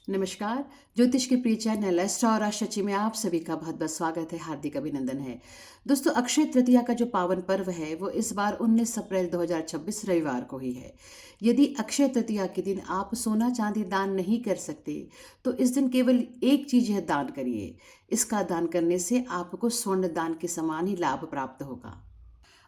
नमस्कार। ज्योतिष के प्रिय चैनल एस्ट्रो और आशा में आप सभी का बहुत बहुत स्वागत है, हार्दिक अभिनंदन है। दोस्तों, अक्षय तृतीया का जो पावन पर्व है वो इस बार 19 अप्रैल 2026 रविवार को ही है। यदि अक्षय तृतीया के दिन आप सोना चांदी दान नहीं कर सकते तो इस दिन केवल एक चीज है, दान करिए। इसका दान करने से आपको स्वर्ण दान के समान ही लाभ प्राप्त होगा।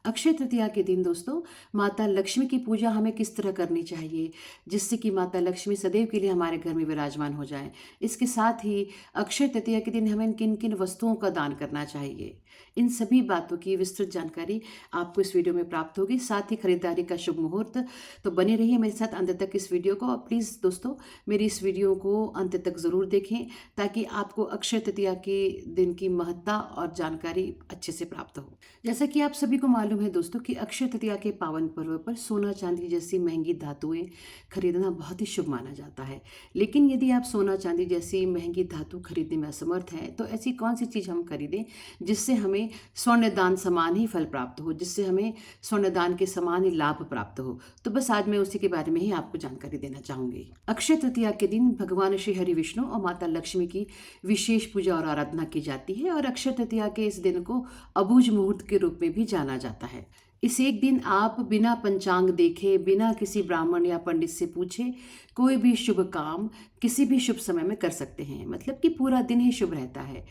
अक्षय तृतीया के दिन दोस्तों, माता लक्ष्मी की पूजा हमें किस तरह करनी चाहिए जिससे कि माता लक्ष्मी सदैव के लिए हमारे घर में विराजमान हो जाए। इसके साथ ही अक्षय तृतीया के दिन हमें किन किन वस्तुओं का दान करना चाहिए, इन सभी बातों की विस्तृत जानकारी आपको इस वीडियो में प्राप्त होगी। साथ ही खरीदारी का शुभ मुहूर्त। तो बने रहिए मेरे साथ अंत तक इस वीडियो को। और प्लीज़ दोस्तों, मेरी इस वीडियो को अंत तक ज़रूर देखें ताकि आपको अक्षय तृतीया के दिन की महत्ता और जानकारी अच्छे से प्राप्त हो। जैसा कि आप सभी को मालूम है दोस्तों कि अक्षय तृतीया के पावन पर्व पर सोना चांदी जैसी महंगी धातुएं खरीदना बहुत ही शुभ माना जाता है। लेकिन यदि आप सोना चांदी जैसी महंगी धातु खरीदने में असमर्थ हैं तो ऐसी कौन सी चीज़ हम खरीदें जिससे हमें स्वर्ण दान समान ही फल प्राप्त हो, जिससे हमें स्वर्ण दान के समान ही लाभ प्राप्त हो। तो बस आज मैं उसी के बारे में ही आपको जानकारी देना चाहूंगी। अक्षय तृतीया के दिन भगवान श्री हरि विष्णु और माता लक्ष्मी की विशेष पूजा और आराधना की जाती है और अक्षय तृतीया के इस दिन को अबूझ मुहूर्त के रूप में भी जाना जाता है। इस एक दिन आप बिना पंचांग देखे, बिना किसी ब्राह्मण या पंडित से पूछे कोई भी शुभ काम किसी भी शुभ समय में कर सकते हैं। मतलब कि पूरा दिन ही शुभ रहता है।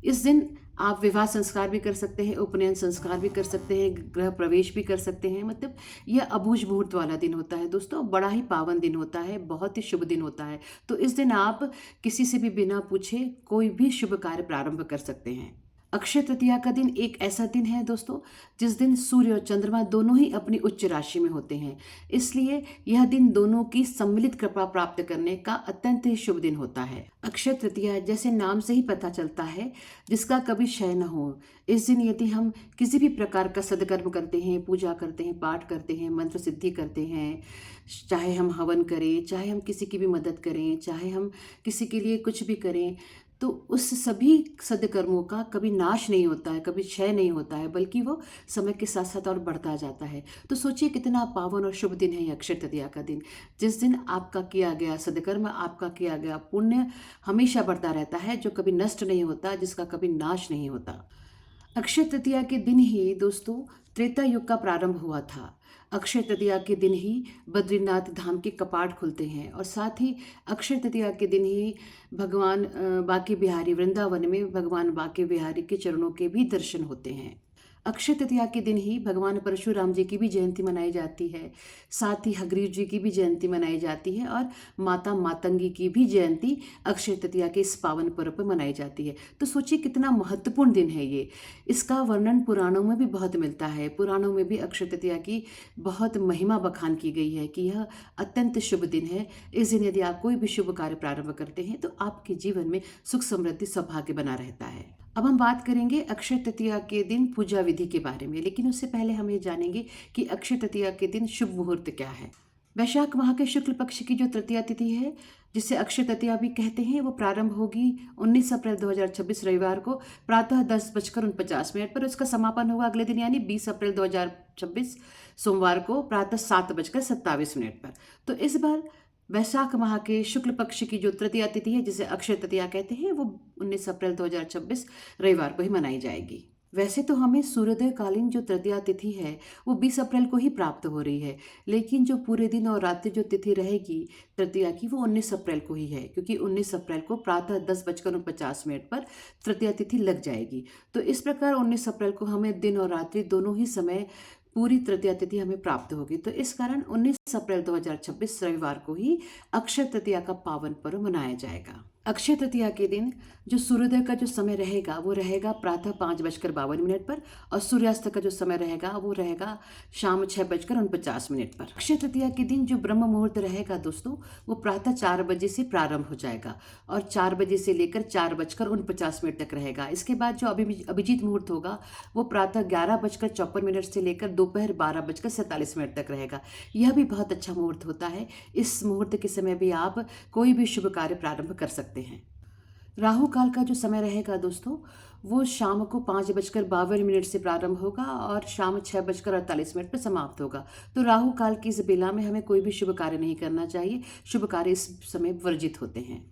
इस दिन आप विवाह संस्कार भी कर सकते हैं, उपनयन संस्कार भी कर सकते हैं, गृह प्रवेश भी कर सकते हैं। मतलब यह अबूझ मुहूर्त वाला दिन होता है दोस्तों, बड़ा ही पावन दिन होता है, बहुत ही शुभ दिन होता है। तो इस दिन आप किसी से भी बिना पूछे कोई भी शुभ कार्य प्रारंभ कर सकते हैं। अक्षय तृतीया का दिन एक ऐसा दिन है दोस्तों जिस दिन सूर्य और चंद्रमा दोनों ही अपनी उच्च राशि में होते हैं। इसलिए यह दिन दोनों की सम्मिलित कृपा प्राप्त करने का अत्यंत ही शुभ दिन होता है। अक्षय तृतीया जैसे नाम से ही पता चलता है, जिसका कभी क्षय न हो। इस दिन यदि हम किसी भी प्रकार का सदकर्म करते हैं, पूजा करते हैं, पाठ करते हैं, मंत्र सिद्धि करते हैं, चाहे हम हवन करें, चाहे हम किसी की भी मदद करें, चाहे हम किसी के लिए कुछ भी करें, तो उस सभी सदकर्मों का कभी नाश नहीं होता है, कभी क्षय नहीं होता है, बल्कि वो समय के साथ साथ और बढ़ता जाता है। तो सोचिए कितना पावन और शुभ दिन है ये अक्षय तृतीया का दिन, जिस दिन आपका किया गया सदकर्म, आपका किया गया पुण्य हमेशा बढ़ता रहता है, जो कभी नष्ट नहीं होता, जिसका कभी नाश नहीं होता। अक्षय तृतीया के दिन ही दोस्तों त्रेता युग का प्रारंभ हुआ था। अक्षय तृतीया के दिन ही बद्रीनाथ धाम के कपाट खुलते हैं और साथ ही अक्षय तृतीया के दिन ही भगवान बांके बिहारी वृंदावन में भगवान बांके बिहारी के चरणों के भी दर्शन होते हैं। अक्षय तृतीया के दिन ही भगवान परशुराम जी की भी जयंती मनाई जाती है, साथ ही हग्रीव जी की भी जयंती मनाई जाती है और माता मातंगी की भी जयंती अक्षय तृतीया के इस पावन पर्व पर मनाई जाती है। तो सोचिए कितना महत्वपूर्ण दिन है ये। इसका वर्णन पुराणों में भी बहुत मिलता है। पुराणों में भी अक्षय तृतीया की बहुत महिमा बखान की गई है कि यह अत्यंत शुभ दिन है। इस दिन यदि आप कोई भी शुभ कार्य प्रारंभ करते हैं तो आपके जीवन में सुख समृद्धि सौभाग्य बना रहता है। अब हम बात करेंगे अक्षय तृतीया के दिन पूजा विधि के बारे में, लेकिन उससे पहले हम ये जानेंगे कि अक्षय तृतीया के दिन शुभ मुहूर्त क्या है। वैशाख माह के शुक्ल पक्ष की जो तृतीया तिथि है, जिसे अक्षय तृतीया भी कहते हैं, वो प्रारंभ होगी 19 अप्रैल 2026 रविवार को प्रातः 10:49 पर। उसका समापन होगा अगले दिन यानी 20 अप्रैल 2026 सोमवार को प्रातः 7:27 पर। तो इस बार वैशाख माह के शुक्ल पक्ष की जो तृतीया तिथि है, जिसे अक्षय तृतीया कहते हैं, वो 19 अप्रैल 2026 रविवार को ही मनाई जाएगी। वैसे तो हमें सूर्योदय कालीन जो तृतीया तिथि है वो 20 अप्रैल को ही प्राप्त हो रही है, लेकिन जो पूरे दिन और रात्रि जो तिथि रहेगी तृतीया की वो 19 अप्रैल को ही है, क्योंकि 19 अप्रैल को प्रातः 10:49 पर तृतीया तिथि लग जाएगी। तो इस प्रकार 19 अप्रैल को हमें दिन और रात्रि दोनों ही समय पूरी तृतीया तिथि हमें प्राप्त होगी। तो इस कारण 19 अप्रैल 2026 रविवार को ही अक्षय तृतीया का पावन पर्व मनाया जाएगा। अक्षय तृतीया के दिन जो सूर्योदय का जो समय रहेगा वो रहेगा प्रातः 5:52 पर और सूर्यास्त का जो समय रहेगा वो रहेगा शाम 6:49 पर। अक्षय तृतीया के दिन जो ब्रह्म मुहूर्त रहेगा दोस्तों वो प्रातः 4 बजे से प्रारंभ हो जाएगा और 4 बजे से लेकर 4:49 तक रहेगा। इसके बाद जो अभिजीत मुहूर्त होगा वो प्रातः 11:54 से लेकर दोपहर 12:47 तक रहेगा। यह भी बहुत अच्छा मुहूर्त होता है। इस मुहूर्त के समय भी आप कोई भी शुभ कार्य प्रारंभ कर सकते हैं। राहु काल का जो समय रहेगा दोस्तों, वो शाम को 5:52 से प्रारंभ होगा और शाम 6:48 पर समाप्त होगा। तो राहु काल की इस बेला में हमें कोई भी शुभ कार्य नहीं करना चाहिए। शुभ कार्य इस समय वर्जित होते हैं।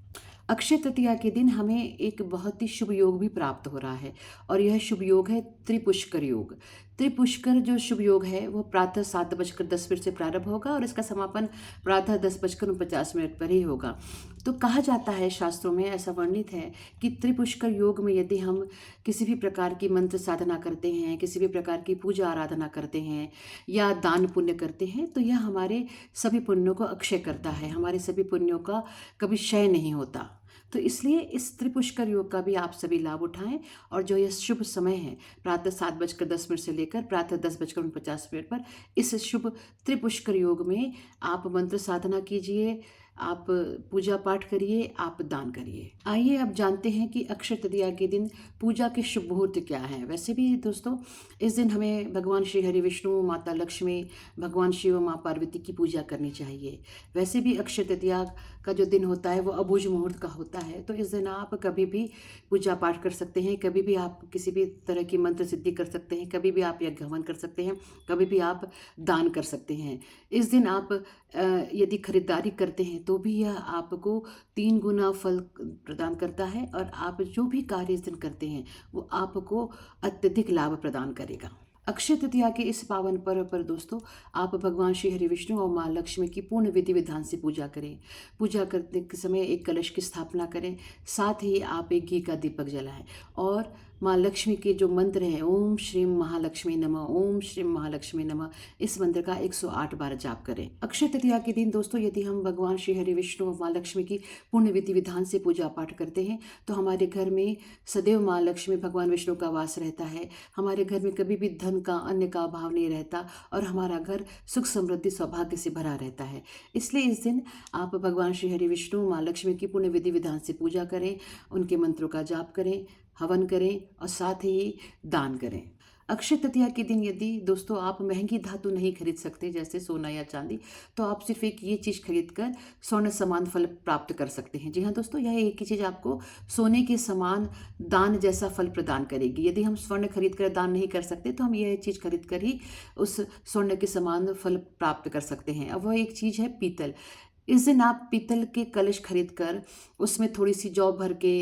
अक्षय तृतीया के दिन हमें एक बहुत ही शुभ योग भी प्राप्त हो रहा है और यह शुभ योग है त्रिपुष्कर योग। त्रिपुष्कर जो शुभ योग है वो प्रातः 7:10 से प्रारंभ होगा और इसका समापन प्रातः 10:49 पर ही होगा। तो कहा जाता है, शास्त्रों में ऐसा वर्णित है कि त्रिपुष्कर योग में यदि हम किसी भी प्रकार की मंत्र साधना करते हैं, किसी भी प्रकार की पूजा आराधना करते हैं या दान पुण्य करते हैं, तो यह हमारे सभी पुण्यों को अक्षय करता है, हमारे सभी पुण्यों का कभी क्षय नहीं होता। तो इसलिए इस त्रिपुष्कर योग का भी आप सभी लाभ उठाएं और जो यह शुभ समय है प्रातः 7:10 से लेकर प्रातः 10:49 पर, इस शुभ त्रिपुष्कर योग में आप मंत्र साधना कीजिए, आप पूजा पाठ करिए, आप दान करिए। आइए अब जानते हैं कि अक्षय तृतीया के दिन पूजा के शुभ मुहूर्त क्या है। वैसे भी दोस्तों, इस दिन हमें भगवान श्री हरि विष्णु, माता लक्ष्मी, भगवान शिव, माँ पार्वती की पूजा करनी चाहिए। वैसे भी अक्षय तृतीया का जो दिन होता है वो अबुझ मुहूर्त का होता है, तो इस दिन आप कभी भी पूजा पाठ कर सकते हैं, कभी भी आप किसी भी तरह की मंत्र सिद्धि कर सकते हैं, कभी भी आप यज्ञ हवन कर सकते हैं, कभी भी आप दान कर सकते हैं। इस दिन आप यदि खरीदारी करते हैं तो भी यह आपको 3 गुना फल प्रदान करता है और आप जो भी कार्य इस दिन करते हैं वो आपको अत्यधिक लाभ प्रदान करेगा। अक्षय तृतीया के इस पावन पर्व पर दोस्तों, आप भगवान श्री हरि विष्णु और माँ लक्ष्मी की पूर्ण विधि विधान से पूजा करें। पूजा करते के समय एक कलश की स्थापना करें, साथ ही आप एक घी का दीपक जलाएं और माँ लक्ष्मी के जो मंत्र हैं, ओम श्रीम महालक्ष्मी नमः, ओम श्रीम महालक्ष्मी नमः, इस मंत्र का 108 बार जाप करें। अक्षय तृतीया के दिन दोस्तों, यदि हम भगवान श्री हरि विष्णु और माँ लक्ष्मी की पूर्ण विधि विधान से पूजा पाठ करते हैं तो हमारे घर में सदैव माँ लक्ष्मी, भगवान विष्णु का वास रहता है। हमारे घर में कभी भी धन का, अन्न का अभाव नहीं रहता और हमारा घर सुख समृद्धि सौभाग्य से भरा रहता है। इसलिए इस दिन आप भगवान श्री हरि विष्णु, माँ लक्ष्मी की पूर्ण विधि विधान से पूजा करें, उनके मंत्रों का जाप करें, हवन करें और साथ ही दान करें। अक्षय तृतीया के दिन यदि दोस्तों आप महंगी धातु नहीं खरीद सकते, जैसे सोना या चांदी, तो आप सिर्फ एक ये चीज़ खरीद कर स्वर्ण समान फल प्राप्त कर सकते हैं। जी हाँ दोस्तों, यह एक ही चीज़ आपको सोने के समान दान जैसा फल प्रदान करेगी। यदि हम स्वर्ण खरीद कर दान नहीं कर सकते तो हम यह चीज़ खरीद कर ही उस स्वर्ण के समान फल प्राप्त कर सकते हैं। अब वह एक चीज़ है पीतल। इस दिन आप पीतल के कलश खरीद कर उसमें थोड़ी सी जौ भर के,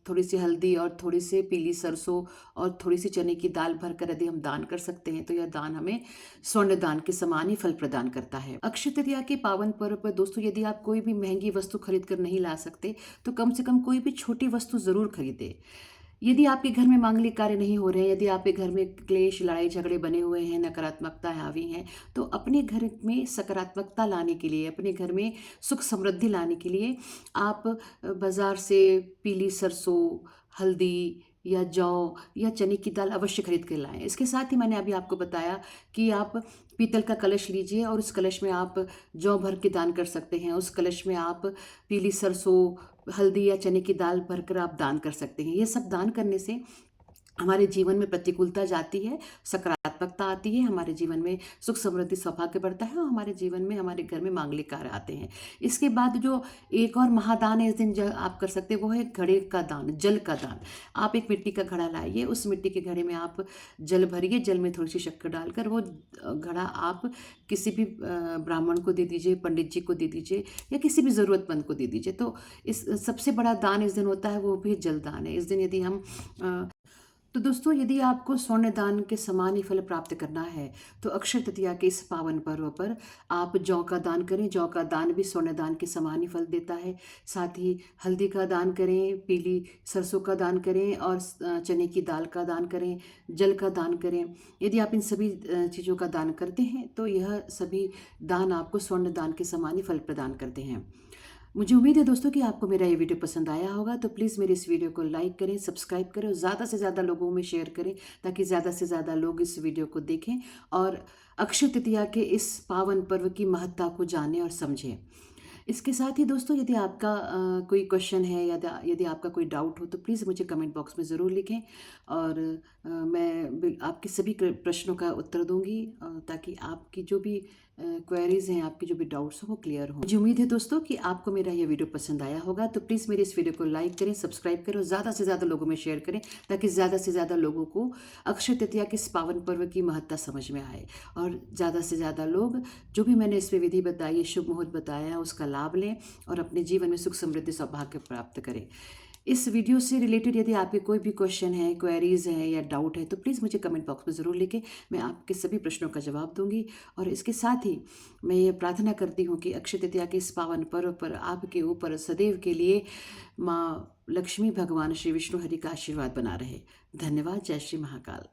थोड़ी सी हल्दी और थोड़ी सी पीली सरसों और थोड़ी सी चने की दाल भर कर यदि हम दान कर सकते हैं तो यह दान हमें स्वर्ण दान के समान ही फल प्रदान करता है। अक्षय तृतीया के पावन पर्व पर दोस्तों, यदि आप कोई भी महंगी वस्तु खरीद कर नहीं ला सकते तो कम से कम कोई भी छोटी वस्तु जरूर खरीदे। यदि आपके घर में मांगलिक कार्य नहीं हो रहे हैं, यदि आपके घर में क्लेश, लड़ाई झगड़े बने हुए हैं, नकारात्मकता हावी हैं, तो अपने घर में सकारात्मकता लाने के लिए, अपने घर में सुख समृद्धि लाने के लिए आप बाजार से पीली सरसों, हल्दी या जौ या चने की दाल अवश्य खरीद कर लाएं। इसके साथ ही मैंने अभी आपको बताया कि आप पीतल का कलश लीजिए और उस कलश में आप जौ भर के दान कर सकते हैं। उस कलश में आप पीली सरसों, हल्दी या चने की दाल भरकर आप दान कर सकते हैं। ये सब दान करने से हमारे जीवन में प्रतिकूलता जाती है, सकारात्मकता आती है, हमारे जीवन में सुख समृद्धि सौभाग्य बढ़ता है और हमारे जीवन में, हमारे घर में मांगलिक कार्य आते हैं। इसके बाद जो एक और महादान है इस दिन जो आप कर सकते हैं वो है घड़े का दान, जल का दान। आप एक मिट्टी का घड़ा लाइए, उस मिट्टी के घड़े में आप जल भरिए, जल में थोड़ी सी शक्कर डालकर वो घड़ा आप किसी भी ब्राह्मण को दे दीजिए, पंडित जी को दे दीजिए या किसी भी ज़रूरतमंद को दे दीजिए। तो इस सबसे बड़ा दान इस दिन होता है वो भी जल दान है। इस दिन यदि हम तो दोस्तों, यदि आपको स्वर्ण दान के समान ही फल प्राप्त करना है तो अक्षय तृतीया के इस पावन पर्व पर आप जौ का दान करें। जौ का दान भी स्वर्ण दान के समान ही फल देता है। साथ ही हल्दी का दान करें, पीली सरसों का दान करें और चने की दाल का दान करें, जल का दान करें। यदि आप इन सभी चीज़ों का दान करते हैं तो यह सभी दान आपको स्वर्ण दान के समान ही फल प्रदान करते हैं। मुझे उम्मीद है दोस्तों कि आपको मेरा ये वीडियो पसंद आया होगा, तो प्लीज़ मेरे इस वीडियो को लाइक करें, सब्सक्राइब करें और ज़्यादा से ज़्यादा लोगों में शेयर करें ताकि ज़्यादा से ज़्यादा लोग इस वीडियो को देखें और अक्षय तृतीया के इस पावन पर्व की महत्ता को जानें और समझें। इसके साथ ही दोस्तों, यदि आपका कोई क्वेश्चन है या यदि आपका कोई डाउट हो तो प्लीज़ मुझे कमेंट बॉक्स में ज़रूर लिखें और मैं आपके सभी प्रश्नों का उत्तर दूंगी ताकि आपकी जो भी क्वेरीज हैं, आपके जो भी डाउट्स हो वो क्लियर हो। मुझे उम्मीद है दोस्तों कि आपको मेरा ये वीडियो पसंद आया होगा, तो प्लीज़ मेरे इस वीडियो को लाइक करें, सब्सक्राइब करें और ज़्यादा से ज़्यादा लोगों में शेयर करें, ताकि ज़्यादा से ज़्यादा लोगों को अक्षय तृतीया के इस पावन पर्व की महत्ता समझ में आए और ज़्यादा से ज़्यादा लोग जो भी मैंने इसमें विधि बताई, शुभ मुहूर्त बताया है, उसका लाभ लें और अपने जीवन में सुख समृद्धि सौभाग्य प्राप्त करें। इस वीडियो से रिलेटेड यदि आपके कोई भी क्वेश्चन है, क्वेरीज है या डाउट है, तो प्लीज़ मुझे कमेंट बॉक्स में ज़रूर लिखें। मैं आपके सभी प्रश्नों का जवाब दूंगी। और इसके साथ ही मैं ये प्रार्थना करती हूँ कि अक्षय तृतीया के इस पावन पर्व पर आपके ऊपर सदैव के लिए माँ लक्ष्मी, भगवान श्री विष्णु हरि का आशीर्वाद बना रहे। धन्यवाद। जय श्री महाकाल।